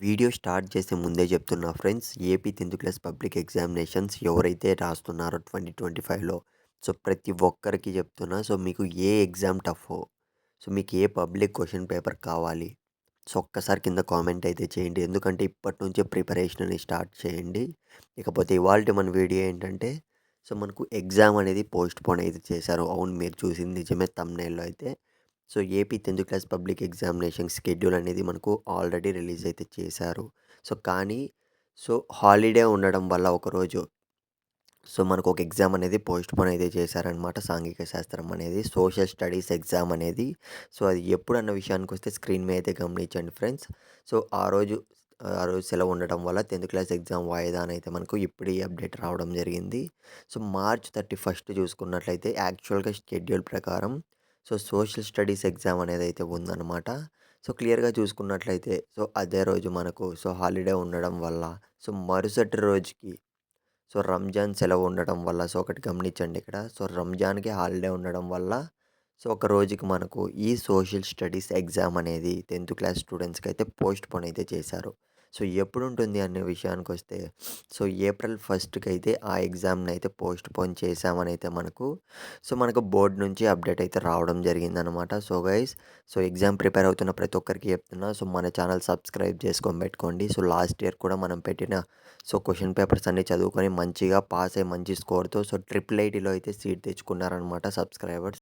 Video start చేసే ముందే చెప్తున్నా ఫ్రెండ్స్. ఏపీ 10థ్ క్లాస్ పబ్లిక్ ఎగ్జామినేషన్స్ ఎవరైతే రాస్తున్నారో 2025లో ప్రతి ఒక్కరికి చెప్తున్నా. మీకు ఏ ఎగ్జామ్ టఫో, మీకు ఏ పబ్లిక్ క్వెషన్ పేపర్ కావాలి, ఒక్కసారి కింద కామెంట్ అయితే చేయండి. ఎందుకంటే ఇప్పటి నుంచే ప్రిపరేషన్ అనేది స్టార్ట్ చేయండి. ఇకపోతే ఇవాల్టి మన వీడియో ఏంటంటే మనకు ఎగ్జామ్ అనేది పోస్ట్‌పోన్ అయితే చేశారు. అవును, మీరు చూసింది నిజమే థంబ్‌నెయిల్‌లో అయితే. ఏపీ 10థ్ క్లాస్ పబ్లిక్ ఎగ్జామినేషన్ షెడ్యూల్ అనేది మనకు ఆల్రెడీ రిలీజ్ అయితే చేశారు. కానీ హాలిడే ఉండడం వల్ల ఒకరోజు మనకు ఒక ఎగ్జామ్ అనేది పోస్ట్‌పోన్ అయితే చేశారనమాట. సాంఘిక శాస్త్రం అనేది, సోషల్ స్టడీస్ ఎగ్జామ్ అనేది. అది ఎప్పుడన్న విషయానికొస్తే స్క్రీన్ మీద అయితే గమనించండి ఫ్రెండ్స్. ఆ రోజు సెలవు ఉండడం వల్ల 10థ్ క్లాస్ ఎగ్జామ్ వాయిదా అనైతే మనకు ఇప్పుడు ఈ అప్డేట్ రావడం జరిగింది. మార్చ్ 31 చూసుకున్నట్లయితే యాక్చువల్‌గా షెడ్యూల్ ప్రకారం సోషల్ స్టడీస్ ఎగ్జామ్ అనేదైతే ఉందనమాట. క్లియర్‌గా చూసుకున్నట్లయితే అదే రోజు మనకు హాలిడే ఉండడం వల్ల మరుసటి రోజుకి రంజాన్ సెలవు ఉండడం వల్ల ఒకటి గమనించండి ఇక్కడ. రంజాన్‌కి హాలిడే ఉండడం వల్ల ఒక రోజుకి మనకు ఈ సోషల్ స్టడీస్ ఎగ్జామ్ అనేది 10థ్ క్లాస్ స్టూడెంట్స్‌కైతే పోస్ట్‌పోన్ అయితే చేశారు. ఎప్పుడుంటుంది అనే విషయానికొస్తే ఏప్రిల్ 1కి ఆ ఎగ్జామ్‌నైతే పోస్ట్‌పోన్ చేశామనైతే మనకు బోర్డ్ నుంచి అప్డేట్ అయితే రావడం జరిగిందనమాట. గైస్, ఎగ్జామ్ ప్రిపేర్ అవుతున్న ప్రతి ఒక్కరికి చెప్తున్నా. మన ఛానల్ సబ్స్క్రైబ్ చేసుకొని పెట్టుకోండి. లాస్ట్ ఇయర్ కూడా మనం పెట్టిన క్వెషన్ పేపర్స్ అన్నీ చదువుకొని మంచిగా పాస్ అయ్యి మంచి స్కోర్‌తో 888లో అయితే సీట్ తెచ్చుకున్నారనమాట సబ్స్క్రైబర్స్.